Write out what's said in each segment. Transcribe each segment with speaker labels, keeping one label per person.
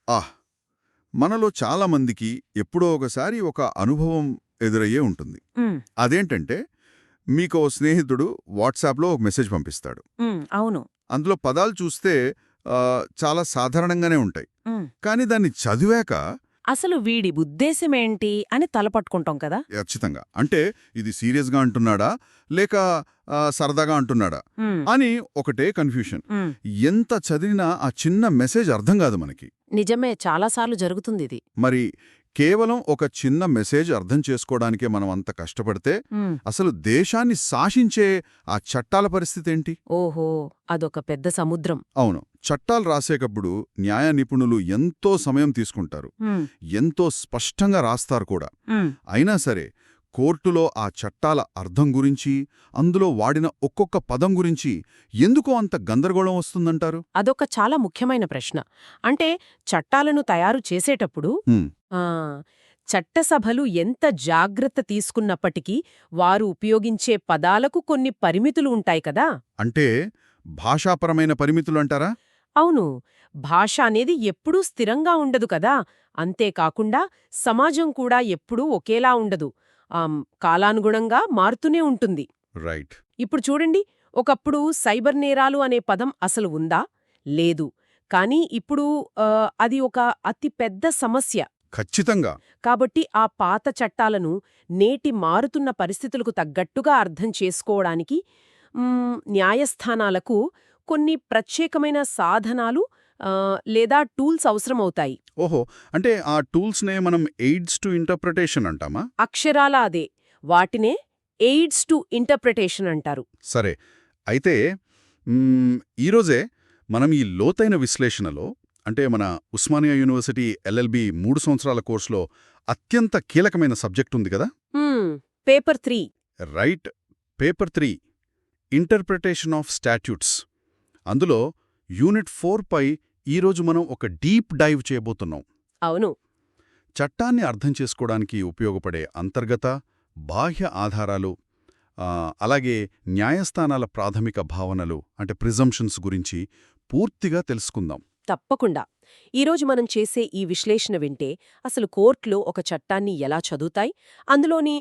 Speaker 1: ఆహ్! మనలో చాలామందికి ఎప్పుడో ఒకసారి ఒక అనుభవం ఎదురయ్యే ఉంటుంది.
Speaker 2: హ్మ్.
Speaker 1: అదేంటంటే, మీకో స్నేహితుడు వాట్సాప్‌లో ఒక మెసేజ్ పంపిస్తాడు.
Speaker 2: అవును.
Speaker 1: అందులో పదాలు చూస్తే చాలా సాధారణంగానే ఉంటాయి.
Speaker 2: హ్మ్.
Speaker 1: కానీ దాన్ని చదివాక
Speaker 2: అసలు వీడి ఉద్దేశమేంటి అని తలపట్టుకుంటాం కదా!
Speaker 1: ఖచ్చితంగా అంటే ఇది సీరియస్‌గా అంటున్నాడా? లేక సరదాగా అంటున్నాడా?
Speaker 2: హ్మ్.
Speaker 1: అని ఒకటే కన్‌ఫ్యూషన్.
Speaker 2: హ్మ్.
Speaker 1: ఎంత చదివినా ఆ చిన్న మెసేజ్ అర్థం కాదు మనకి.
Speaker 2: నిజమే చాలా సార్లు జరుగుతుందిది.
Speaker 1: మరి కేవలం ఒక చిన్న మెసేజ్ అర్థం చేసుకోవడానికే మనం అంత కష్టపడితే,
Speaker 2: హ్మ్.
Speaker 1: అసలు దేశాన్ని శాసించే ఆ చట్టాల పరిస్థితేంటి?
Speaker 2: ఓహో! అదొక పెద్ద సముద్రం.
Speaker 1: అవును. చట్టాలు రాసేటప్పుడు న్యాయ నిపుణులు ఎంతో సమయం తీసుకుంటారు.
Speaker 2: హ్మ్.
Speaker 1: ఎంతో స్పష్టంగా రాస్తారు కూడా.
Speaker 2: హ్మ్.
Speaker 1: అయినా సరే, కోర్టులో ఆ చట్టాల అర్థం గురించి, అందులో వాడిన ఒక్కొక్క పదం గురించి ఎందుకో అంత గందరగోళం వస్తుందంటారు?
Speaker 2: అదొక చాలా ముఖ్యమైన ప్రశ్న. అంటే చట్టాలను తయారు చేసేటప్పుడు
Speaker 1: హ్మ్.
Speaker 2: ఆహ్, చట్టసభలు ఎంత జాగ్రత్త తీసుకున్నప్పటికీ వారు ఉపయోగించే పదాలకు కొన్ని పరిమితులు ఉంటాయి కదా!
Speaker 1: అంటే భాషాపరమైన పరిమితులంటారా?
Speaker 2: అవును. భాష అనేది ఎప్పుడూ స్థిరంగా ఉండదు కదా! అంతేకాకుండా సమాజం కూడా ఎప్పుడూ ఒకేలా ఉండదు. కాలానుగుణంగా మారుతూనే ఉంటుంది.
Speaker 1: రైట్.
Speaker 2: ఇప్పుడు చూడండి, ఒకప్పుడు సైబర్ నేరాలు అనే పదం అసలు ఉందా? లేదు. కానీ ఇప్పుడు అది ఒక అతి పెద్ద సమస్య.
Speaker 1: ఖచ్చితంగా.
Speaker 2: కాబట్టి ఆ పాత చట్టాలను నేటి మారుతున్న పరిస్థితులకు తగ్గట్టుగా అర్థం చేసుకోవడానికి న్యాయస్థానాలకు కొన్ని ప్రత్యేకమైన సాధనాలు లేదా టూల్స్ అవసరమవుతాయి.
Speaker 1: ఓహో! అంటే ఆ టూల్స్‌నే మనం ఎయిడ్స్ టు ఇంటర్ప్రిటేషన్ అంటామా?
Speaker 2: అక్షరాలా అదే. వాటినే ఎయిడ్స్ టు ఇంటర్ప్రిటేషన్ అంటారు.
Speaker 1: సరే. అయితే హ్మ్, ఈరోజే మనం ఈ లోతైన విశ్లేషణలో అంటే మన ఉస్మానియా యూనివర్సిటీ ఎల్ఎల్బీ 3 సంవత్సరాల కోర్సులో అత్యంత కీలకమైన సబ్జెక్ట్ ఉంది కదా!
Speaker 2: హ్మ్. Paper 3.
Speaker 1: Right. Paper 3 interpretation of statutes. అందులో యూనిట్ 4 పై ఈరోజు మనం ఒక డీప్ డైవ్ చేయబోతున్నాం.
Speaker 2: అవును.
Speaker 1: చట్టాన్ని అర్థం చేసుకోవడానికి ఉపయోగపడే అంతర్గత, బాహ్య ఆధారాలు, అలాగే న్యాయస్థానాల ప్రాథమిక భావనలు అంటే ప్రిజంప్షన్స్ గురించి పూర్తిగా తెలుసుకుందాం.
Speaker 2: తప్పకుండా. ఈరోజు మనం చేసే ఈ విశ్లేషణ వింటే అసలు కోర్టులో ఒక చట్టాన్ని ఎలా చదువుతాయి, అందులోని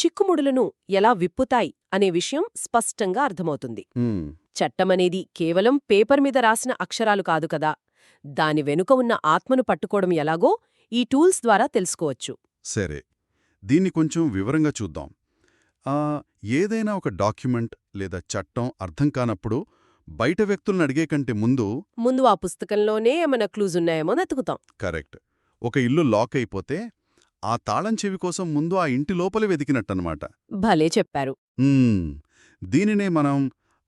Speaker 2: చిక్కుముడులను ఎలా విప్పుతాయి అనే విషయం స్పష్టంగా అర్థమవుతుంది.
Speaker 1: హ్మ్,
Speaker 2: చట్టమనేది కేవలం పేపర్ మీద రాసిన అక్షరాలు కాదు కదా! దాని వెనుక ఉన్న ఆత్మను పట్టుకోవడం ఎలాగో ఈ టూల్స్ ద్వారా తెలుసుకోవచ్చు.
Speaker 1: సరే. దీన్ని కొంచెం వివరంగా చూద్దాం. ఆ, ఏదైనా ఒక డాక్యుమెంట్ లేదా చట్టం అర్థం కానప్పుడు బయట వ్యక్తులను అడిగే కంటే ముందు
Speaker 2: ముందు ఆ పుస్తకంలోనే ఏమైనా క్లూజ్ ఉన్నాయేమో వెతుకుతాం.
Speaker 1: కరెక్ట్. ఒక ఇల్లు లాక్ అయిపోతే ఆ తాళం చెవి కోసం ముందు ఆ ఇంటి లోపల వెతికినట్టనమాట.
Speaker 2: భలే చెప్పారు.
Speaker 1: హ్మ్. దీనినే మనం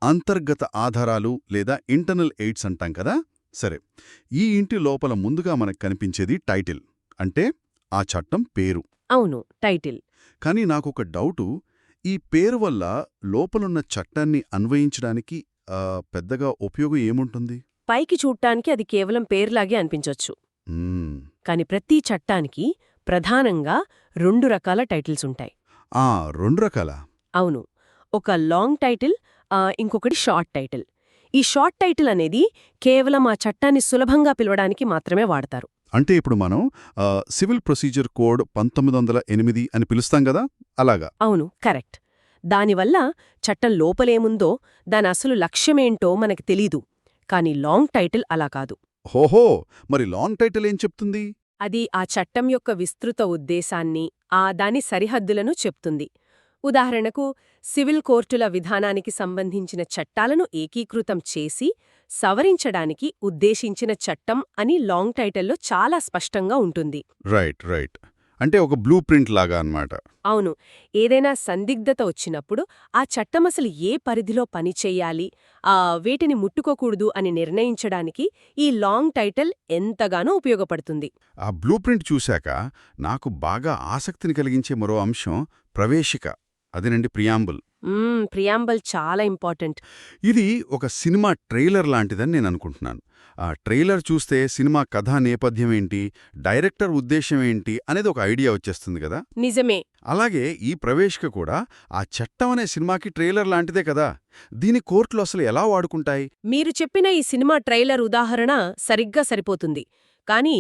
Speaker 1: అంతర్గత ఆధారాలు లేదా ఇంటర్నల్ ఎయిడ్స్ అంటాం కదా. సరే, ఈ ఇంటి లోపల ముందుగా మనకు కనిపించేది టైటిల్, అంటే ఆ చట్టం పేరు.
Speaker 2: అవును. టైటిల్.
Speaker 1: కానీ నాకొక డౌటు, ఈ పేరు వల్ల లోపలున్న చట్టాన్ని అన్వయించడానికి పెద్దగా ఉపయోగం ఏముంటుంది?
Speaker 2: పైకి చూడ్డానికి అది కేవలం పేర్లాగే అనిపించొచ్చు.
Speaker 1: మ్మ్.
Speaker 2: కాని ప్రతి చట్టానికి ప్రధానంగా 2 రకాల టైటిల్స్ ఉంటాయి.
Speaker 1: ఆ, రెండు రకాల.
Speaker 2: అవును. ఒక లాంగ్ టైటిల్, ఇంకొకటి షార్ట్ టైటిల్. ఈ షార్ట్ టైటిల్ అనేది కేవలం ఆ చట్టాన్ని సులభంగా పిలవడానికి మాత్రమే వాడతారు.
Speaker 1: అంటే ఇప్పుడు మనం సివిల్ ప్రొసీజర్ కోడ్ 1908 అని పిలుస్తాం గదా, అలాగా.
Speaker 2: అవును, కరెక్ట్. దానివల్ల చట్టం లోపలేముందో, దాని అసలు లక్ష్యమేంటో మనకి తెలీదు. కాని లాంగ్ టైటిల్ అలా కాదు.
Speaker 1: హోహో! మరి లాంగ్ టైటిల్ ఏం చెప్తుంది?
Speaker 2: అది ఆ చట్టం యొక్క విస్తృత ఉద్దేశాన్ని, దాని సరిహద్దులను చెప్తుంది. ఉదాహరణకు, సివిల్ కోర్టుల విధానానికి సంబంధించిన చట్టాలను ఏకీకృతం చేసి, సవరించడానికి ఉద్దేశించిన చట్టం అని లాంగ్ టైటిల్లో చాలా స్పష్టంగా ఉంటుంది.
Speaker 1: Right, right. అంటే ఒక బ్లూ ప్రింట్ లాగా అన్నమాట.
Speaker 2: అవును. ఏదైనా సందిగ్ధత వచ్చినప్పుడు ఆ చట్టమసలు ఏ పరిధిలో పనిచెయ్యాలి, వేటిని ముట్టుకోకూడదు అని నిర్ణయించడానికి ఈ లాంగ్ టైటిల్ ఎంతగానో ఉపయోగపడుతుంది.
Speaker 1: ఆ బ్లూ ప్రింట్ చూశాక నాకు బాగా ఆసక్తిని కలిగించే మరో అంశం ప్రవేశిక. అదేనండి, ప్రియాంబుల్.
Speaker 2: ప్రియాంబల్ చాలా ఇంపార్టెంట్.
Speaker 1: ఇది ఒక సినిమా ట్రైలర్ లాంటిదని నేను అనుకుంటున్నాను. ఆ ట్రైలర్ చూస్తే సినిమా కథా నేపథ్యం ఏంటి, డైరెక్టర్ ఉద్దేశం ఏంటి అనేది ఒక ఐడియా వచ్చేస్తుంది కదా.
Speaker 2: నిజమే.
Speaker 1: అలాగే ఈ ప్రవేశిక కూడా ఆ చట్టం అనే సినిమాకి ట్రైలర్ లాంటిదే కదా. దీని కోర్టులు అసలు ఎలా వాడుకుంటాయి?
Speaker 2: మీరు చెప్పిన ఈ సినిమా ట్రైలర్ ఉదాహరణ సరిగ్గా సరిపోతుంది. కానీ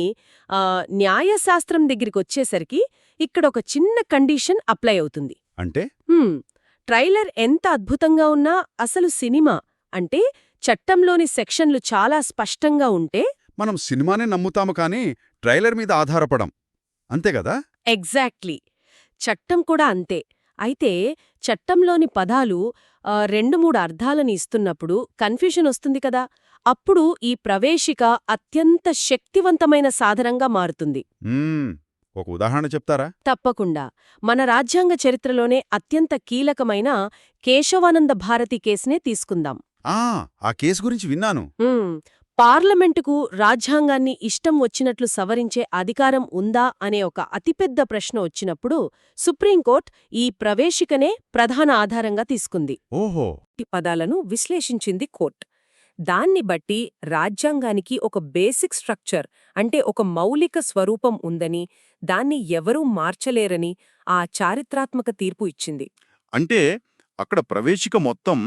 Speaker 2: న్యాయశాస్త్రం దగ్గరికొచ్చేసరికి ఇక్కడ ఒక చిన్న కండిషన్ అప్లై అవుతుంది.
Speaker 1: అంటే
Speaker 2: ట్రైలర్ ఎంత అద్భుతంగా ఉన్నా అసలు సినిమా అంటే చట్టంలోని సెక్షన్లు చాలా స్పష్టంగా ఉంటే
Speaker 1: మనం సినిమానే నమ్ముతాము కానీ ట్రైలర్ మీద ఆధారపడం అంతే కదా?
Speaker 2: ఎగ్జాక్ట్లీ. చట్టం కూడా అంతే. అయితే చట్టంలోని పదాలు 2-3 అర్థాలని ఇస్తున్నప్పుడు కన్ఫ్యూషన్ వస్తుంది కదా. అప్పుడు ఈ ప్రవేశిక అత్యంత శక్తివంతమైన సాధనంగా మారుతుంది.
Speaker 1: ఒక ఉదాహరణ చెప్తారా?
Speaker 2: తప్పకుండా. మన రాజ్యాంగ చరిత్రలోనే అత్యంత కీలకమైన కేశవానంద భారతి కేసునే తీసుకుందాం.
Speaker 1: ఆ కేసు గురించి విన్నాను.
Speaker 2: పార్లమెంటుకు రాజ్యాంగాన్ని ఇష్టం వచ్చినట్లు సవరించే అధికారం ఉందా అనే ఒక అతిపెద్ద ప్రశ్న వచ్చినప్పుడు సుప్రీంకోర్టు ఈ ప్రవేశికనే ప్రధాన ఆధారంగా తీసుకుంది.
Speaker 1: ఓహో!
Speaker 2: ఈ పదాలను విశ్లేషించింది కోర్టు. దాన్ని బట్టి రాజ్యాంగానికి ఒక బేసిక్ స్ట్రక్చర్ అంటే ఒక మౌలిక స్వరూపం ఉందని, దాన్ని ఎవరూ మార్చలేరని ఆ చారిత్రాత్మక తీర్పు ఇచ్చింది.
Speaker 1: అంటే అక్కడ ప్రవేశిక మొత్తం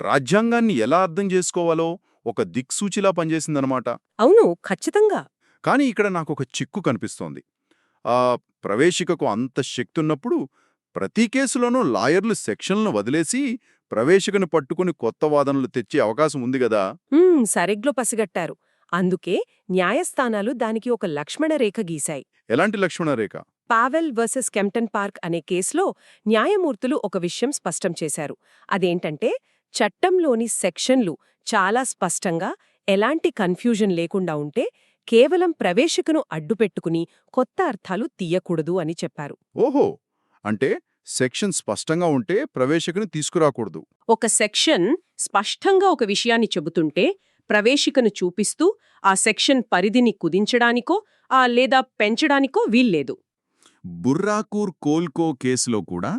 Speaker 1: రాజ్యాంగాన్ని ఎలా అర్థం చేసుకోవాలో ఒక దిక్సూచిలా పనిచేసిందనమాట.
Speaker 2: అవును, ఖచ్చితంగా.
Speaker 1: కానీ ఇక్కడ నాకొక చిక్కు కనిపిస్తోంది. ప్రవేశికకు అంత శక్తున్నప్పుడు ప్రతి కేసులోనూ లాయర్లు సెక్షన్లను వదిలేసి ప్రవేశికను పట్టుకుని కొత్త వాదనలు తెచ్చే అవకాశం ఉంది గదా?
Speaker 2: సరిగ్లో పసిగట్టారు. అందుకే న్యాయస్థానాలు దానికి ఒక లక్ష్మణరేఖ గీశాయి.
Speaker 1: ఎలాంటి లక్ష్మణరేఖ?
Speaker 2: పావెల్ వర్సెస్ కెంప్టన్ పార్క్ అనే కేసులో న్యాయమూర్తులు ఒక విషయం స్పష్టం చేశారు. అదేంటంటే చట్టంలోని సెక్షన్లు చాలా స్పష్టంగా ఎలాంటి కన్ఫ్యూజన్ లేకుండా ఉంటే కేవలం ప్రవేశికను అడ్డుపెట్టుకుని కొత్త అర్థాలు తీయకూడదు అని చెప్పారు.
Speaker 1: ఓహో! అంటే సెక్షన్ స్పష్టంగా ఉంటే ప్రవేశికను తీసుకురాకూడదు.
Speaker 2: ఒక సెక్షన్ స్పష్టంగా ఒక విషయాన్ని చెబుతుంటే ప్రవేశికను చూపిస్తూ ఆ సెక్షన్ పరిధిని కుదించడానికో లేదా పెంచడానికో వీల్లేదు.
Speaker 1: బుర్రాకూర్ కోల్కో కేసులో కూడా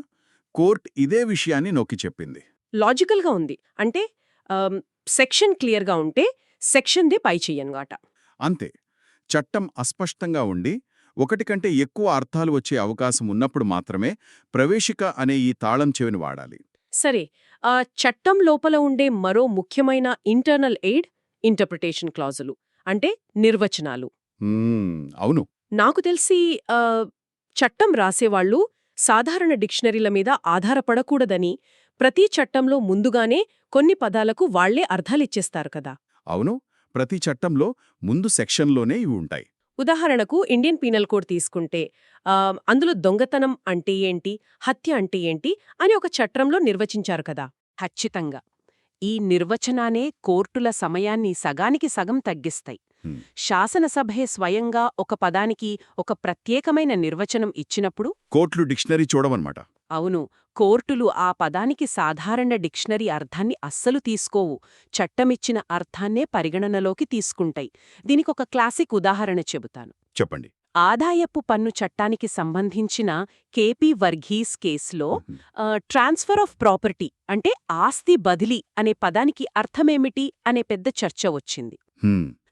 Speaker 1: కోర్టు ఇదే విషయాన్ని నొక్కి చెప్పింది.
Speaker 2: లాజికల్గా ఉంది. అంటే సెక్షన్ క్లియర్గా ఉంటే సెక్షన్దే పై చెయ్యనమాట.
Speaker 1: అంతే. చట్టం అస్పష్టంగా ఉండి ఒకటి కంటే ఎక్కువ అర్థాలు వచ్చే అవకాశం ఉన్నప్పుడు మాత్రమే ప్రవేశిక అనే ఈ తాళం చెవిని వాడాలి.
Speaker 2: సరే, చట్టం లోపల ఉండే మరో ముఖ్యమైన ఇంటర్నల్ ఎయిడ్ ఇంటర్ప్రిటేషన్ క్లాజులు అంటే నిర్వచనాలు.
Speaker 1: అవును.
Speaker 2: నాకు తెలిసి చట్టం రాసేవాళ్లు సాధారణ డిక్షనరీల మీద ఆధారపడకూడదని, ప్రతి చట్టంలో ముందుగానే కొన్ని పదాలకు వాళ్లే అర్థాలిచ్చేస్తారు కదా.
Speaker 1: అవును. ప్రతి చట్టంలో ముందు సెక్షన్లోనే ఇవి ఉంటాయి.
Speaker 2: ఉదాహరణకు ఇండియన్ పీనల్ కోడ్ తీసుకుంటే అందులో దొంగతనం అంటే ఏంటి, హత్య అంటే ఏంటి అని ఒక చట్టంలో నిర్వచించారు కదా. ఖచ్చితంగా ఈ నిర్వచనానే కోర్టుల సమయాన్ని సగానికి సగం తగ్గిస్తాయి. శాసనసభే స్వయంగా ఒక పదానికి ఒక ప్రత్యేకమైన నిర్వచనం ఇచ్చినప్పుడు
Speaker 1: కోర్టులు డిక్షనరీ చూడవన్నమాట.
Speaker 2: అవును, కోర్టులు ఆ పదానికి సాధారణ డిక్షనరీ అర్థాన్ని అస్సలు తీసుకోవు. చట్టమిచ్చిన అర్థాన్నే పరిగణనలోకి తీసుకుంటాయి. దీనికొక క్లాసిక్ ఉదాహరణ చెబుతాను.
Speaker 1: చెప్పండి.
Speaker 2: ఆదాయపు పన్ను చట్టానికి సంబంధించిన కేపీ వర్గీస్ కేసులో ట్రాన్స్ఫర్ ఆఫ్ ప్రాపర్టీ అంటే ఆస్తి బదిలీ అనే పదానికి అర్థమేమిటి అనే పెద్ద చర్చ వచ్చింది.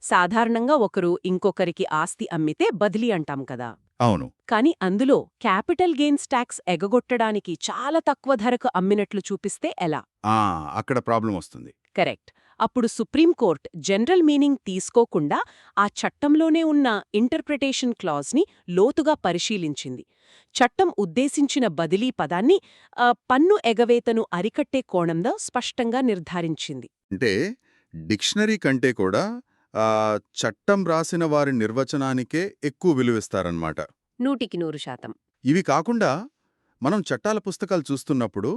Speaker 2: సాధారణంగా ఒకరు ఇంకొకరికి ఆస్తి అమ్మితే బదిలీ అంటాం కదా.
Speaker 1: అవును.
Speaker 2: కాని అందులో క్యాపిటల్ గెయిన్స్ ట్యాక్స్ ఎగగొట్టడానికి చాలా తక్కువ ధరకు అమ్మినట్లు చూపిస్తే ఎలా?
Speaker 1: అక్కడ ప్రాబ్లం వస్తుంది.
Speaker 2: కరెక్ట్. అప్పుడు సుప్రీంకోర్టు జనరల్ మీనింగ్ తీసుకోకుండా ఆ చట్టంలోనే ఉన్న ఇంటర్ప్రిటేషన్ క్లాజ్ని లోతుగా పరిశీలించింది. చట్టం ఉద్దేశించిన బదిలీ పదాన్ని పన్ను ఎగవేతను అరికట్టే కోణంలో స్పష్టంగా నిర్ధారించింది.
Speaker 1: అంటే డిక్షనరీ కంటే కూడా చట్టం రాసిన వారి నిర్వచనానికే ఎక్కువ విలువిస్తారన్నమాట.
Speaker 2: 100%
Speaker 1: ఇవి కాకుండా మనం చట్టాల పుస్తకాలు చూస్తున్నప్పుడు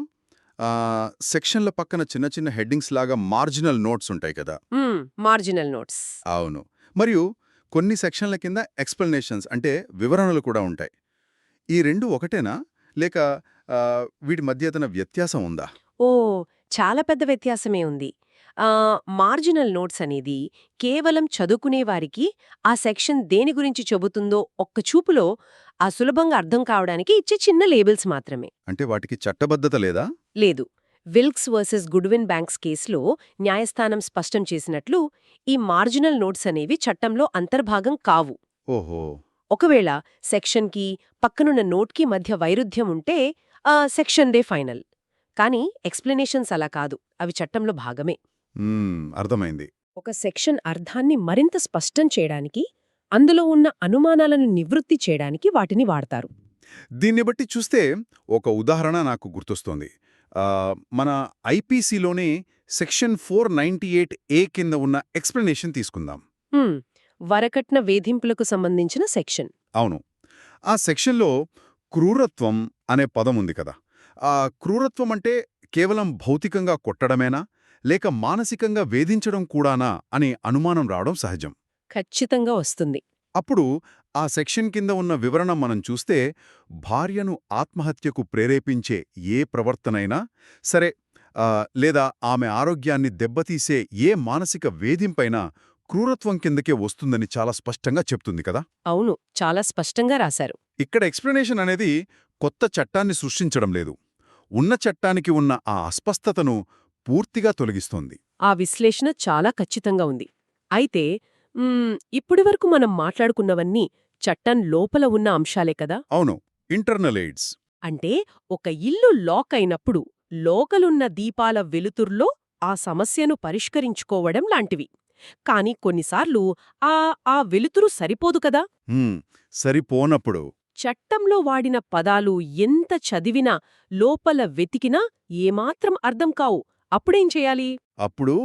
Speaker 1: సెక్షన్ల పక్కన చిన్న చిన్న హెడ్డింగ్స్ లాగా మార్జినల్ నోట్స్ ఉంటాయి కదా.
Speaker 2: Marginal notes.
Speaker 1: అవును. మరియు కొన్ని సెక్షన్ల కింద ఎక్స్ప్లెనేషన్స్ అంటే వివరణలు కూడా ఉంటాయి. ఈ రెండు ఒకటేనా లేక వీటి మధ్య ఏదైనా వ్యత్యాసం ఉందా?
Speaker 2: చాలా పెద్ద వ్యత్యాసమే ఉంది. మార్జినల్ నోట్స్ అనేది కేవలం చదువుకునేవారికి ఆ సెక్షన్ దేని గురించి చెబుతుందో ఒక్క చూపులో సులభంగా అర్థం కావడానికి ఇచ్చే చిన్న లేబుల్స్ మాత్రమే.
Speaker 1: అంటే వాటికి చట్టబద్ధత లేదా?
Speaker 2: లేదు. విల్క్స్ వర్సెస్ గుడ్విన్ బ్యాంక్స్ కేసులో న్యాయస్థానం స్పష్టం చేసినట్లు ఈ మార్జినల్ నోట్స్ అనేవి చట్టంలో అంతర్భాగం కావు.
Speaker 1: ఓహో.
Speaker 2: ఒకవేళ సెక్షన్కి పక్కనున్న నోట్కి మధ్య వైరుధ్యం ఉంటే సెక్షన్దే ఫైనల్. కానీ ఎక్స్ప్లెనేషన్స్ అలా కాదు, అవి చట్టంలో భాగమే.
Speaker 1: అర్థమైంది.
Speaker 2: ఒక సెక్షన్ అర్థాన్ని మరింత స్పష్టం చేయడానికి అందులో ఉన్న అనుమానాలను నివృత్తి చేయడానికి వాటిని వాడతారు.
Speaker 1: దీన్ని బట్టి చూస్తే ఒక ఉదాహరణ నాకు గుర్తొస్తోంది. మన ఐపీసీలోనే సెక్షన్ 498A కింద ఉన్న ఎక్స్‌ప్లనేషన్ తీసుకుందాం.
Speaker 2: హ్మ్. వరకట్న వేధింపులకు సంబంధించిన సెక్షన్.
Speaker 1: అవును. ఆ సెక్షన్‌లో క్రూరత్వం అనే పదం ఉంది కదా! ఆ క్రూరత్వం అంటే కేవలం భౌతికంగా కొట్టడమేనా? లేక మానసికంగా వేధించడం కూడానా అనే అనుమానం రావడం సహజం.
Speaker 2: ఖచ్చితంగా వస్తుంది.
Speaker 1: అప్పుడు ఆ సెక్షన్ కింద ఉన్న వివరణ మనం చూస్తే భార్యను ఆత్మహత్యకు ప్రేరేపించే ఏ ప్రవర్తనైనా సరే, లేదా ఆమె ఆరోగ్యాన్ని దెబ్బతీసే ఏ మానసిక వేధింపైనా క్రూరత్వం కిందకే వస్తుందని చాలా స్పష్టంగా చెప్తుంది కదా.
Speaker 2: అవును, చాలా స్పష్టంగా రాశారు.
Speaker 1: ఇక్కడ ఎక్స్‌ప్లనేషన్ అనేది కొత్త చట్టాన్ని సృష్టించడం లేదు. ఉన్న చట్టానికి ఉన్న ఆ అస్పష్టతను పూర్తిగా తొలగిస్తోంది.
Speaker 2: ఆ విశ్లేషణ చాలా ఖచ్చితంగా ఉంది. అయితే ఇప్పటివరకు మనం మాట్లాడుకున్నవన్నీ చట్టం లోపల ఉన్న అంశాలే కదా.
Speaker 1: అవును, ఇంటర్నల్ ఎయిడ్స్.
Speaker 2: అంటే ఒక ఇల్లు లాక్ అయినప్పుడు లోకలున్న దీపాల వెలుతుర్లో ఆ సమస్యను పరిష్కరించుకోవడం లాంటివి. కాని కొన్నిసార్లు ఆ వెలుతురు సరిపోదు కదా.
Speaker 1: సరిపోనప్పుడు
Speaker 2: చట్టంలో వాడిన పదాలు ఎంత చదివినా లోపల వెతికినా ఏమాత్రం అర్థం కావు. అప్పుడేం చేయాలి?
Speaker 1: అప్పుడు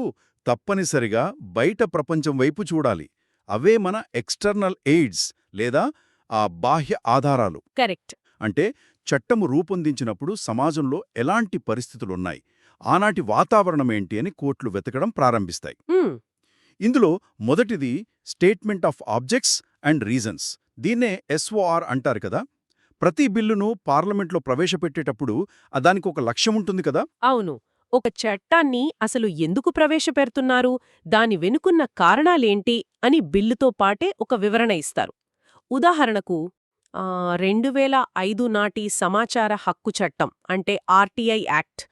Speaker 1: తప్పనిసరిగా బయట ప్రపంచం వైపు చూడాలి. అవే మన ఎక్స్టర్నల్ ఎయిడ్స్ లేదా ఆ బాహ్య ఆధారాలు.
Speaker 2: కరెక్ట్.
Speaker 1: అంటే చట్టము రూపొందించినప్పుడు సమాజంలో ఎలాంటి పరిస్థితులున్నాయి, ఆనాటి వాతావరణమేంటి అని కోర్టులు వెతకడం ప్రారంభిస్తాయి. ఇందులో మొదటిది statement of objects and reasons. దీన్నే SOR అంటారు కదా. ప్రతి బిల్లును పార్లమెంట్లో ప్రవేశపెట్టేటప్పుడు దానికి ఒక లక్ష్యముంటుంది కదా.
Speaker 2: అవును. ఒక చట్టాన్ని అసలు ఎందుకు ప్రవేశపెడుతున్నారు, దాని వెనుకున్న కారణాలేంటి అని బిల్లుతో పాటే ఒక వివరణ ఇస్తారు. ఉదాహరణకు 2005 నాటి సమాచార హక్కు చట్టం అంటే RTI యాక్ట్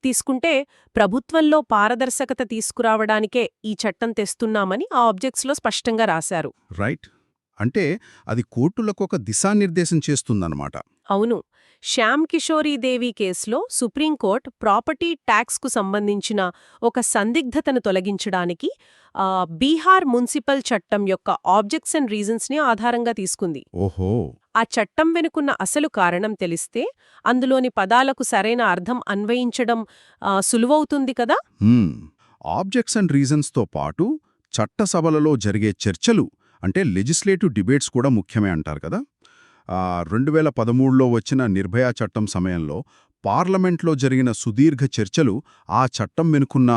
Speaker 2: తీసుకుంటే ప్రభుత్వంలో పారదర్శకత తీసుకురావడానికే ఈ చట్టం తెస్తున్నామని ఆ ఆబ్జెక్ట్స్లో స్పష్టంగా రాశారు.
Speaker 1: రైట్. అంటే అది కోర్టులకొక దిశానిర్దేశం చేస్తుందన్నమాట.
Speaker 2: అవును. శ్యామ్ కిషోరీదేవి కేసులో సుప్రీంకోర్టు ప్రాపర్టీ ట్యాక్స్కు సంబంధించిన ఒక సందిగ్ధతను తొలగించడానికి బీహార్ మున్సిపల్ చట్టం యొక్క ఆబ్జెక్ట్స్ అండ్ రీజన్స్ని ఆధారంగా తీసుకుంది.
Speaker 1: ఓహో.
Speaker 2: ఆ చట్టం వెనుకున్న అసలు కారణం తెలిస్తే అందులోని పదాలకు సరైన అర్థం అన్వయించడం సులువవుతుంది కదా.
Speaker 1: ఆబ్జెక్ట్స్ అండ్ రీజన్స్తో పాటు చట్టసభలలో జరిగే చర్చలు అంటే లెజిస్లేటివ్ డిబేట్స్ కూడా ముఖ్యమే అంటారు కదా. 2013లో వచ్చిన నిర్భయ చట్టం సమయంలో పార్లమెంట్లో జరిగిన సుదీర్ఘ చర్చలు ఆ చట్టం వెనుకున్న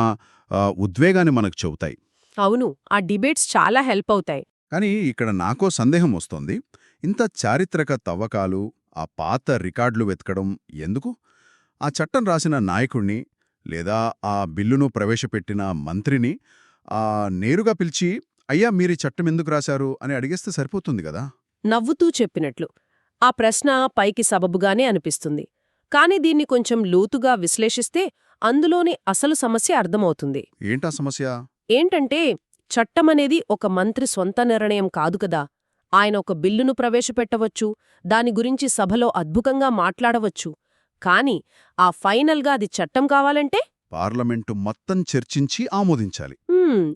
Speaker 1: ఉద్వేగాన్ని మనకు చెబుతాయి.
Speaker 2: అవును, ఆ డిబేట్స్ చాలా హెల్ప్ అవుతాయి.
Speaker 1: కానీ ఇక్కడ నాకో సందేహం వస్తోంది. ఇంత చారిత్రక తవ్వకాలు, ఆ పాత రికార్డులు వెతకడం ఎందుకు? ఆ చట్టం రాసిన నాయకుణ్ణి లేదా ఆ బిల్లును ప్రవేశపెట్టిన మంత్రిని నేరుగా పిలిచి, అయ్యా మీరీ చట్టం ఎందుకు రాశారు అని అడిగేస్తే సరిపోతుంది కదా.
Speaker 2: నవ్వుతూ చెప్పినట్లు. ఆ ప్రశ్న పైకి సబబుగానే అనిపిస్తుంది. కాని దీన్ని కొంచెం లోతుగా విశ్లేషిస్తే అందులోని అసలు సమస్య అర్థమవుతుంది.
Speaker 1: ఏంటా సమస్య?
Speaker 2: ఏంటంటే చట్టమనేది ఒక మంత్రి సొంత నిర్ణయం కాదు కదా. ఆయన ఒక బిల్లును ప్రవేశపెట్టవచ్చు, దాని గురించి సభలో అద్భుతంగా మాట్లాడవచ్చు. కాని ఆ ఫైనల్గా అది చట్టం కావాలంటే
Speaker 1: పార్లమెంటు మొత్తం చర్చించి ఆమోదించాలి.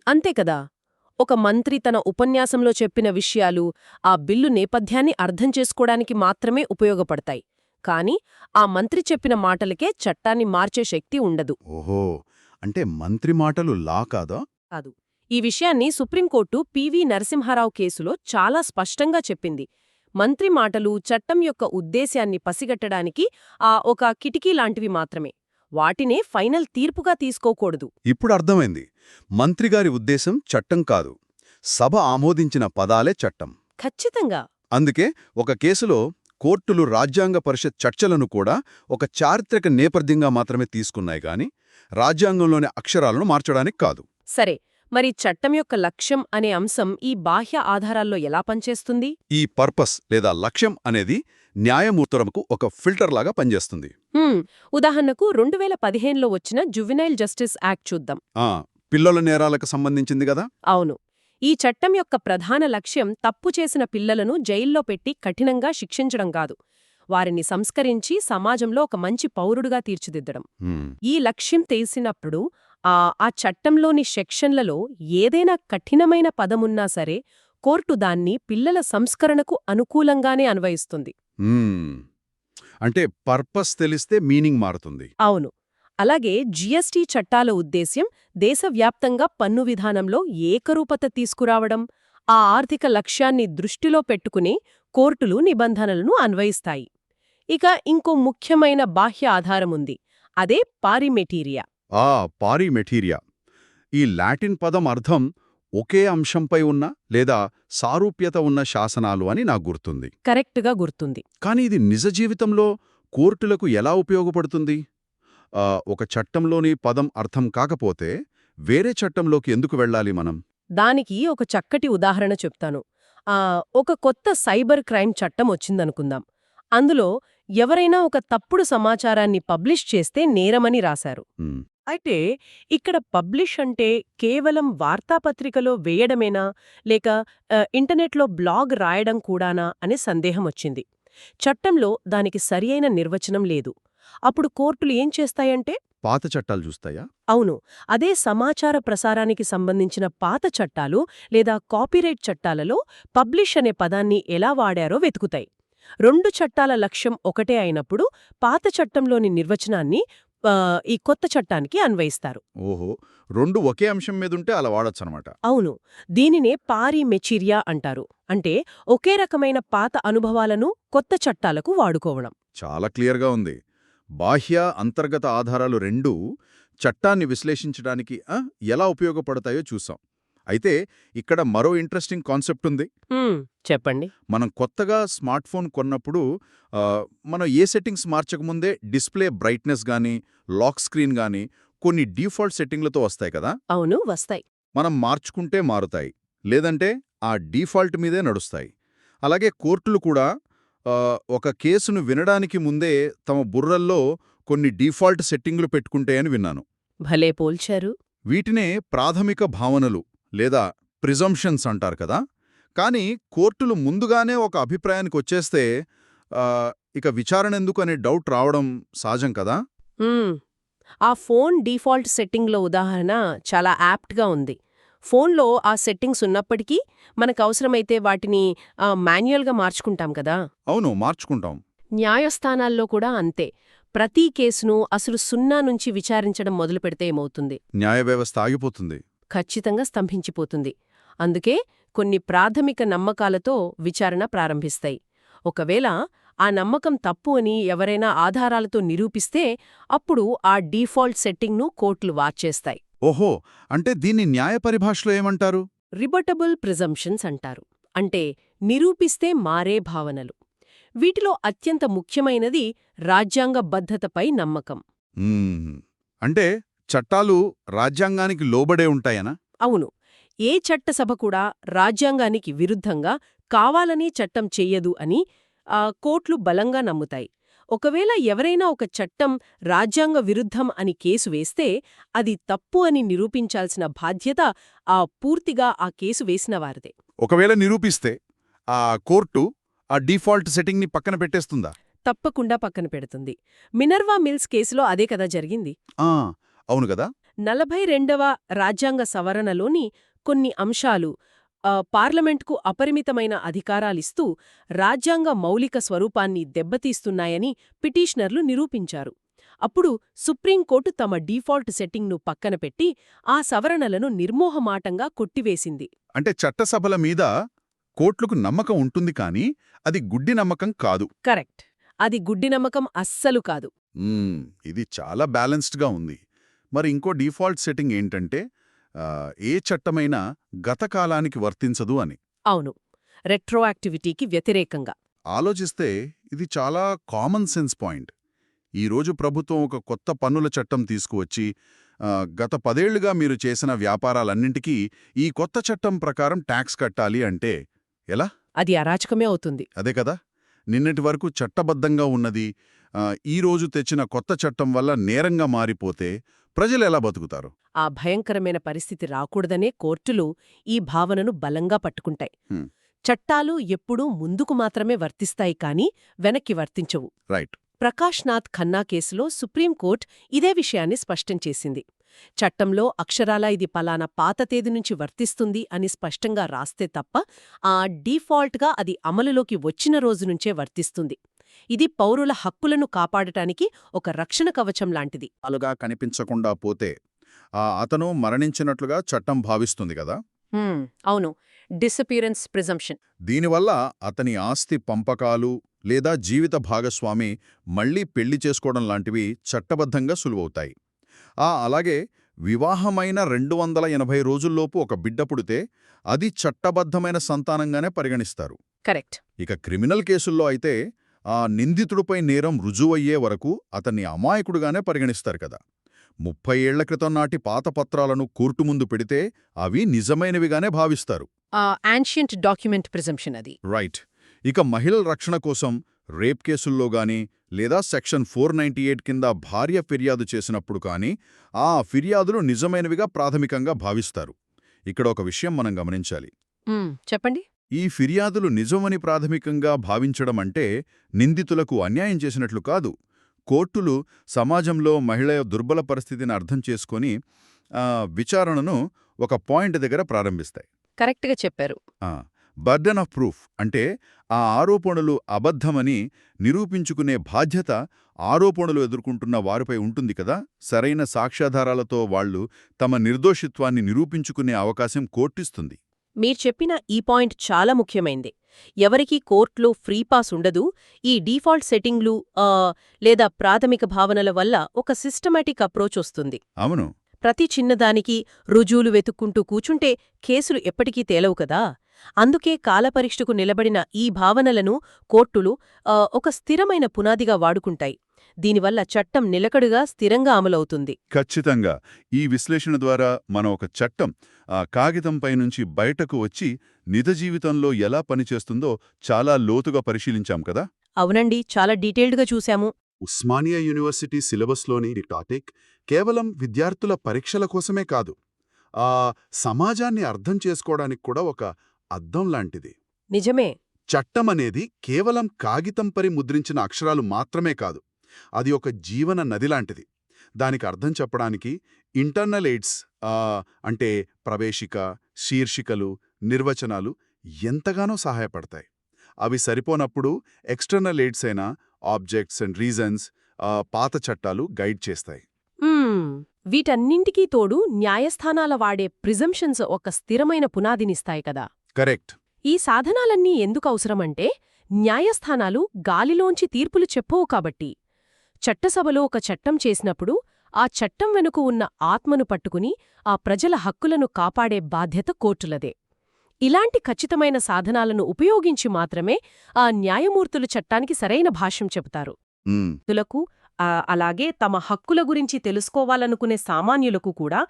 Speaker 2: అంతే కదా. ఒక మంత్రి తన ఉపన్యాసంలో చెప్పిన విషయాలు ఆ బిల్లు నేపథ్యాన్ని అర్థం చేసుకోవడానికి మాత్రమే ఉపయోగపడతాయి. కాని ఆ మంత్రి చెప్పిన మాటలకే చట్టాన్ని మార్చే శక్తి ఉండదు.
Speaker 1: ఓహో, అంటే మంత్రి మాటలు లా కాదా?
Speaker 2: కాదు. ఈ విషయాన్ని సుప్రీంకోర్టు పివి నరసింహారావు కేసులో చాలా స్పష్టంగా చెప్పింది. మంత్రి మాటలు చట్టం యొక్క ఉద్దేశ్యాన్ని పసిగట్టడానికి ఒక కిటికీ లాంటివి మాత్రమే. వాటినే ఫైనల్ తీర్పుగా తీసుకోకూడదు.
Speaker 1: ఇప్పుడు అర్థమైంది. మంత్రిగారి ఉద్దేశం చట్టం కాదు, సభ ఆమోదించిన పదాలే చట్టం.
Speaker 2: ఖచ్చితంగా.
Speaker 1: అందుకే ఒక కేసులో కోర్టులు రాజ్యాంగ పరిషత్ చర్చలను కూడా ఒక చారిత్రక నేపథ్యంగా మాత్రమే తీసుకున్నాయి గాని రాజ్యాంగంలోని అక్షరాలను మార్చడానికి కాదు.
Speaker 2: సరే, మరి చట్టం యొక్క లక్ష్యం అనే అంశం ఈ బాహ్య ఆధారాల్లో ఎలా పనిచేస్తుంది?
Speaker 1: ఈ పర్పస్ లేదా లక్ష్యం అనేది న్యాయమూర్తులకు ఒక ఫిల్టర్లాగా పనిచేస్తుంది.
Speaker 2: ఉదాహరణకు 2015లో వచ్చిన జువెనైల్ జస్టిస్ యాక్ట్ చూద్దాం.
Speaker 1: పిల్లల నేరాలకు సంబంధించింది కదా.
Speaker 2: అవును. ఈ చట్టం యొక్క ప్రధాన లక్ష్యం తప్పు చేసిన పిల్లలను జైల్లో పెట్టి కఠినంగా శిక్షించడం కాదు, వారిని సంస్కరించి సమాజంలో ఒక మంచి పౌరుడుగా తీర్చిదిద్దడం. ఈ లక్ష్యం తెలిసినప్పుడు ఆ చట్టంలోని సెక్షన్లలో ఏదైనా కఠినమైన పదమున్నా సరే కోర్టు దాన్ని పిల్లల సంస్కరణకు అనుకూలంగానే అన్వయిస్తుంది.
Speaker 1: మ్మ్. అంటే పర్పస్ తెలిస్తే మీనింగ్ మారుతుంది.
Speaker 2: అవును. అలాగే జీఎస్టీ చట్టాల ఉద్దేశ్యం దేశవ్యాప్తంగా పన్ను విధానంలో ఏకరూపత తీసుకురావడం, ఆ ఆర్థిక లక్ష్యాన్ని దృష్టిలో పెట్టుకుని కోర్టులు నిబంధనలను అన్వయిస్తాయి. ఇక ఇంకో ముఖ్యమైన బాహ్య ఆధారముంది. అదే పారిమెటీరియా.
Speaker 1: పారిమెటీరియా. ఈ లాటిన్ పదం అర్థం ఒకే అంశంపై ఉన్న లేదా సారూప్యత ఉన్న శాసనాలు అని నాకు గుర్తుంది.
Speaker 2: కరెక్టుగా గుర్తుంది.
Speaker 1: కానీ ఇది నిజ జీవితంలో కోర్టులకు ఎలా ఉపయోగపడుతుంది? ఒక చట్టంలోని పదం అర్థం కాకపోతే వేరే చట్టంలోకి ఎందుకు వెళ్ళాలి మనం?
Speaker 2: దానికి ఒక చక్కటి ఉదాహరణ చెప్తాను. ఒక కొత్త సైబర్ క్రైమ్ చట్టం వచ్చిందనుకుందాం. అందులో ఎవరైనా ఒక తప్పుడు సమాచారాన్ని పబ్లిష్ చేస్తే నేరమని రాశారు.
Speaker 1: మ్,
Speaker 2: అయితే ఇక్కడ పబ్లిష్ అంటే కేవలం వార్తాపత్రికలో వేయడమేనా, లేక ఇంటర్నెట్లో బ్లాగ్ రాయడం కూడానా అనే సందేహం వచ్చింది. చట్టంలో దానికి సరియైన నిర్వచనం లేదు. అప్పుడు కోర్టులు ఏం చేస్తాయంటే,
Speaker 1: పాత చట్టాలు చూస్తాయా?
Speaker 2: అవును, అదే సమాచార ప్రసారానికి సంబంధించిన పాత చట్టాలు లేదా కాపీరైట్ చట్టాలలో పబ్లిష్ అనే పదాన్ని ఎలా వాడారో వెతుకుతాయి. రెండు చట్టాల లక్ష్యం ఒకటే అయినప్పుడు పాత చట్టంలోని నిర్వచనాన్ని ఈ కొత్త చట్టానికి అన్వయిస్తారు.
Speaker 1: ఓహో, రెండు ఒకే అంశం మీదుంటే అలా వాడొచ్చనమాట.
Speaker 2: అవును, దీనినే పారిమెచీరియా అంటారు. అంటే ఒకే రకమైన పాత అనుభవాలను కొత్త చట్టాలకు వాడుకోవడం.
Speaker 1: చాలా క్లియర్గా ఉంది. బాహ్య అంతర్గత ఆధారాలు రెండూ చట్టాన్ని విశ్లేషించడానికి ఎలా ఉపయోగపడతాయో చూసాం. అయితే ఇక్కడ మరో ఇంట్రెస్టింగ్ కాన్సెప్ట్ ఉంది.
Speaker 2: చెప్పండి.
Speaker 1: మనం కొత్తగా స్మార్ట్ ఫోన్ కొన్నప్పుడు మనం ఏ సెట్టింగ్స్ మార్చకముందే డిస్ప్లే బ్రైట్నెస్ గానీ లాక్ స్క్రీన్ గానీ కొన్ని డీఫాల్ట్ సెట్టింగ్లతో వస్తాయి కదా.
Speaker 2: అవును, వస్తాయి.
Speaker 1: మనం మార్చుకుంటే మారుతాయి, లేదంటే ఆ డీఫాల్ట్ మీదే నడుస్తాయి. అలాగే కోర్టులు కూడా ఒక కేసును వినడానికి ముందే తమ బుర్రల్లో కొన్ని డీఫాల్ట్ సెట్టింగులు పెట్టుకుంటాయని విన్నాను.
Speaker 2: భలే పోల్చారు.
Speaker 1: వీటినే ప్రాథమిక భావనలు లేదా ప్రిజంప్షన్స్ అంటారు కదా. కానీ కోర్టులు ముందుగానే ఒక అభిప్రాయానికి వచ్చేస్తే ఇక విచారణ ఎందుకు అనే డౌట్ రావడం సహజం కదా.
Speaker 2: ఆ ఫోన్ డీఫాల్ట్ సెట్టింగ్లో ఉదాహరణ చాలా యాప్ట్గా ఉంది. ఫోన్లో ఆ సెట్టింగ్స్ ఉన్నప్పటికీ మనకవసరమైతే వాటిని మాన్యువల్గా మార్చుకుంటాం కదా.
Speaker 1: అవును, మార్చుకుంటాం.
Speaker 2: న్యాయస్థానాల్లో కూడా అంతే. ప్రతి కేసును అసలు సున్నా నుంచి విచారించడం మొదలుపెడితే ఏమవుతుంది?
Speaker 1: న్యాయ వ్యవస్థ ఆగిపోతుంది.
Speaker 2: ఖచ్చితంగా స్తంభించిపోతుంది. అందుకే కొన్ని ప్రాథమిక నమ్మకాలతో విచారణ ప్రారంభిస్తాయి. ఒకవేళ ఆ నమ్మకం తప్పు అని ఎవరైనా ఆధారాలతో నిరూపిస్తే అప్పుడు ఆ డీఫాల్ట్ సెట్టింగ్ను కోర్టులు వార్చేస్తాయి.
Speaker 1: ఓహో, అంటే దీన్ని న్యాయ పరిభాషలో ఏమంటారు?
Speaker 2: రిబటబుల్ ప్రిజంప్షన్స్ అంటారు. అంటే నిరూపిస్తే మారే భావనలు. వీటిలో అత్యంత ముఖ్యమైనది రాజ్యాంగబద్ధతపై నమ్మకం.
Speaker 1: అంటే చట్టాలు రాజ్యాంగానికి లోబడే ఉంటాయనా?
Speaker 2: అవును. ఏ చట్టసభ కూడా రాజ్యాంగానికి విరుద్ధంగా కావాలని చట్టం చెయ్యదు అని కోర్టులు బలంగా నమ్ముతాయి. ఒకవేళ ఎవరైనా ఒక చట్టం రాజ్యాంగ విరుద్ధం అని కేసు వేస్తే అది తప్పు అని నిరూపించాల్సిన బాధ్యత పూర్తిగా ఆ కేసు వేసిన వారిదే.
Speaker 1: ఒకవేళ నిరూపిస్తే ఆ కోర్టు ఆ డీఫాల్ట్ సెట్టింగ్ని పక్కన పెట్టేస్తుందా?
Speaker 2: తప్పకుండా పక్కన పెడుతుంది. మినర్వా మిల్స్ కేసులో అదే కదా జరిగింది.
Speaker 1: అవును కదా.
Speaker 2: 42వ రాజ్యాంగ సవరణలోని కొన్ని అంశాలు పార్లమెంట్కు అపరిమితమైన అధికారాలిస్తూ రాజ్యాంగ మౌలిక స్వరూపాన్ని దెబ్బతీస్తున్నాయని పిటిషనర్లు నిరూపించారు. అప్పుడు సుప్రీంకోర్టు తమ డీఫాల్ట్ సెట్టింగ్ను పక్కన పెట్టి ఆ సవరణలను నిర్మోహమాటంగా కొట్టివేసింది.
Speaker 1: అంటే చట్టసభల మీద కోర్టులకు నమ్మకం ఉంటుంది కానీ అది గుడ్డి నమ్మకం కాదు.
Speaker 2: కరెక్ట్. అది గుడ్డి నమ్మకం అస్సలు కాదు.
Speaker 1: ఇది చాలా బ్యాలెన్స్డ్గా ఉంది. మరి ఇంకో డీఫాల్ట్ సెట్టింగ్ ఏంటంటే ఏ చట్టమైనా గతకాలానికి వర్తించదు అని.
Speaker 2: అవును, రెట్రోయాక్టివిటీకి వ్యతిరేకంగా
Speaker 1: ఆలోచిస్తే ఇది చాలా కామన్ సెన్స్ పాయింట్. ఈరోజు ప్రభుత్వం ఒక కొత్త పన్నుల చట్టం తీసుకువచ్చి గత 10 ఏళ్లుగా మీరు చేసిన వ్యాపారాలన్నింటికీ ఈ కొత్త చట్టం ప్రకారం ట్యాక్స్ కట్టాలి అంటే ఎలా?
Speaker 2: అది అరాచకమే అవుతుంది.
Speaker 1: అదే కదా. నిన్నటి వరకు చట్టబద్ధంగా ఉన్నది ఈ రోజు తెచ్చిన కొత్త చట్టం వల్ల నేరంగా మారిపోతే ప్రజలు ఎలా బతుకుతారు?
Speaker 2: ఆ భయంకరమైన పరిస్థితి రాకూడదనే కోర్టులు ఈ భావనను బలంగా పట్టుకుంటాయి. చట్టాలు ఎప్పుడూ ముందుకు మాత్రమే వర్తిస్తాయి కానీ వెనక్కి వర్తించవు.
Speaker 1: రైట్.
Speaker 2: ప్రకాష్ నాథ్ ఖన్నా కేసులో సుప్రీంకోర్టు ఇదే విషయాన్ని స్పష్టం చేసింది. చట్టంలో అక్షరాలా ఇది పలానా పాత తేదీ నుంచి వర్తిస్తుంది అని స్పష్టంగా రాస్తే తప్ప డీఫాల్ట్గా అది అమలులోకి వచ్చిన రోజు నుంచే వర్తిస్తుంది. ఇది పౌరుల హక్కులను కాపాడటానికి ఒక రక్షణ కవచం లాంటిది.
Speaker 1: అలుగా కనిపించకుండా పోతే అతను మరణించినట్లుగా చట్టం భావిస్తుంది కదా.
Speaker 2: అవును, డిసపియరెన్స్ ప్రిజంప్షన్.
Speaker 1: దీనివల్ల అతని ఆస్తి పంపకాలు లేదా జీవిత భాగస్వామి మళ్లీ పెళ్లి చేసుకోవడం లాంటివి చట్టబద్ధంగా సులువవుతాయి. అలాగే వివాహమైన 280 రోజుల్లోపు ఒక బిడ్డ పుడితే అది చట్టబద్ధమైన సంతానంగానే పరిగణిస్తారు.
Speaker 2: కరెక్ట్.
Speaker 1: ఇక క్రిమినల్ కేసుల్లో అయితే నిందితుడిపై నేరం రుజువయ్యే వరకు అతన్ని అమాయకుడుగానే పరిగణిస్తారు కదా. 30 ఏళ్ల క్రితం నాటి పాత పత్రాలను కోర్టు ముందు పెడితే అవి నిజమైనవిగానే భావిస్తారు.
Speaker 2: యాన్షియంట్ డాక్యుమెంట్ ప్రిజంప్షన్ అది.
Speaker 1: రైట్. ఇక మహిళల రక్షణ కోసం రేప్ కేసుల్లో గానీ లేదా సెక్షన్ 498 కింద భార్య ఫిర్యాదు చేసినప్పుడు కానీ ఆ ఫిర్యాదులు నిజమైనవిగా ప్రాథమికంగా భావిస్తారు. ఇక్కడ ఒక విషయం మనం గమనించాలి.
Speaker 2: చెప్పండి.
Speaker 1: ఈ ఫిర్యాదులు నిజమని ప్రాథమికంగా భావించడం అంటే నిందితులకు అన్యాయం చేసినట్లు కాదు. కోర్టులు సమాజంలో మహిళ దుర్బల పరిస్థితిని అర్థం చేసుకొని విచారణను ఒక పాయింట్ దగ్గర ప్రారంభిస్తాయి.
Speaker 2: కరెక్ట్గా చెప్పారు.
Speaker 1: బర్డెన్ ఆఫ్ ప్రూఫ్ అంటే ఆ ఆరోపణలు అబద్ధమని నిరూపించుకునే బాధ్యత ఆరోపణలు ఎదుర్కొంటున్న వారిపై ఉంటుంది కదా. సరైన సాక్ష్యాధారాలతో వాళ్లు తమ నిర్దోషిత్వాన్ని నిరూపించుకునే అవకాశం కోర్టిస్తుంది.
Speaker 2: మీరు చెప్పిన ఈ పాయింట్ చాలా ముఖ్యమైంది. ఎవరికీ కోర్టులో ఫ్రీ పాస్ ఉండదు. ఈ డీఫాల్ట్ సెట్టింగ్లు లేదా ప్రాథమిక భావనల వల్ల ఒక సిస్టమాటిక్ అప్రోచ్ వస్తుంది.
Speaker 1: అవును.
Speaker 2: ప్రతి చిన్నదానికి రుజువులు వెతుక్కుంటూ కూచుంటే కేసులు ఎప్పటికీ తేలవు కదా. అందుకే కాలపరీక్షకు నిలబడిన ఈ భావనలను కోర్టులు ఒక స్థిరమైన పునాదిగా వాడుకుంటాయి. దీనివల్ల చట్టం నిలకడగా స్థిరంగా అమలవుతుంది.
Speaker 1: ఖచ్చితంగా. ఈ విశ్లేషణ ద్వారా మనం ఒక చట్టం కాగితంపై నుంచి బయటకు వచ్చి నిజ జీవితంలో ఎలా పనిచేస్తుందో చాలా లోతుగా పరిశీలించాం కదా.
Speaker 2: అవునండి, చాలా డీటెయిల్డ్గా చూశాము.
Speaker 1: ఉస్మానియా యూనివర్సిటీ సిలబస్లోని ఈ టాపిక్ కేవలం విద్యార్థుల పరీక్షల కోసమే కాదు, సమాజాన్ని అర్థం చేసుకోవడానికి కూడా ఒక అద్దం లాంటిది.
Speaker 2: నిజమే.
Speaker 1: చట్టమనేది కేవలం కాగితంపై ముద్రించిన అక్షరాలు మాత్రమే కాదు, అది ఒక జీవన నది లాంటిది. దానికి అర్థం చెప్పడానికి ఇంటర్నల్ ఎయిడ్స్ అంటే ప్రవేశిక, శీర్షికలు, నిర్వచనాలు ఎంతగానో సహాయపడతాయి. అవి సరిపోనప్పుడు ఎక్స్టర్నల్ ఎయిడ్స్ అయిన ఆబ్జెక్ట్స్ అండ్ రీజన్స్, పాత చట్టాలు గైడ్ చేస్తాయి.
Speaker 2: వీటన్నింటికీ తోడు న్యాయస్థానాల వాడే ప్రిజంప్షన్స్ ఒక స్థిరమైన పునాదినిస్తాయి కదా.
Speaker 1: కరెక్ట్.
Speaker 2: ఈ సాధనాలన్నీ ఎందుకు అవసరమంటే న్యాయస్థానాలు గాలిలోంచి తీర్పులు చెప్పవు కాబట్టి. చట్టసభలో ఒక చట్టం చేసినప్పుడు ఆ చట్టం వెనుక ఉన్న ఆత్మను పట్టుకుని ఆ ప్రజల హక్కులను కాపాడే బాధ్యత కోర్టులదే. ఇలాంటి ఖచ్చితమైన సాధనాలను ఉపయోగించి మాత్రమే ఆ న్యాయమూర్తులు చట్టానికి సరైన భాష్యం చెబుతారు. అలాగే తమ హక్కుల గురించి తెలుసుకోవాలనుకునే సామాన్యులకు కూడా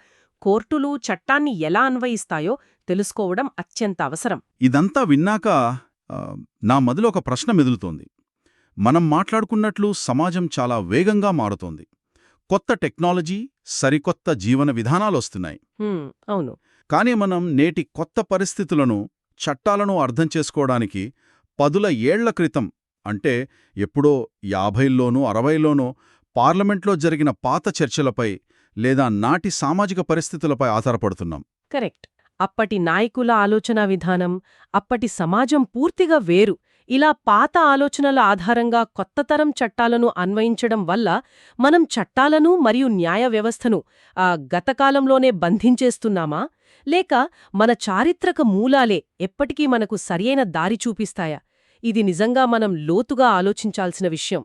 Speaker 2: కోర్టులు చట్టాన్ని ఎలా అన్వయిస్తాయో తెలుసుకోవడం అత్యంత అవసరం.
Speaker 1: ఇదంతా విన్నాక నా మదిలో ఒక ప్రశ్న మెదులుతోంది. మనం మాట్లాడుకున్నట్లు సమాజం చాలా వేగంగా మారుతోంది. కొత్త టెక్నాలజీ, సరికొత్త జీవన విధానాలొస్తున్నాయి.
Speaker 2: అవును.
Speaker 1: కానీ మనం నేటి కొత్త పరిస్థితులను, చట్టాలను అర్థం చేసుకోవడానికి 10 ఏళ్ల క్రితం అంటే ఎప్పుడో 50లోనో 60లోనో పార్లమెంట్లో జరిగిన పాత చర్చలపై లేదా నాటి సామాజిక పరిస్థితులపై ఆధారపడుతున్నాం.
Speaker 2: కరెక్ట్. అప్పటి నాయకుల ఆలోచనా విధానం, అప్పటి సమాజం పూర్తిగా వేరు. ఇలా పాత ఆలోచనల ఆధారంగా కొత్తతరం చట్టాలను అన్వయించడం వల్ల మనం చట్టాలను మరియు న్యాయ వ్యవస్థను గతకాలంలోనే బంధించేస్తున్నామా, లేక మన చారిత్రక మూలాలే ఎప్పటికీ మనకు సరియైన దారి చూపిస్తాయా? ఇది నిజంగా మనం లోతుగా ఆలోచించాల్సిన విషయం.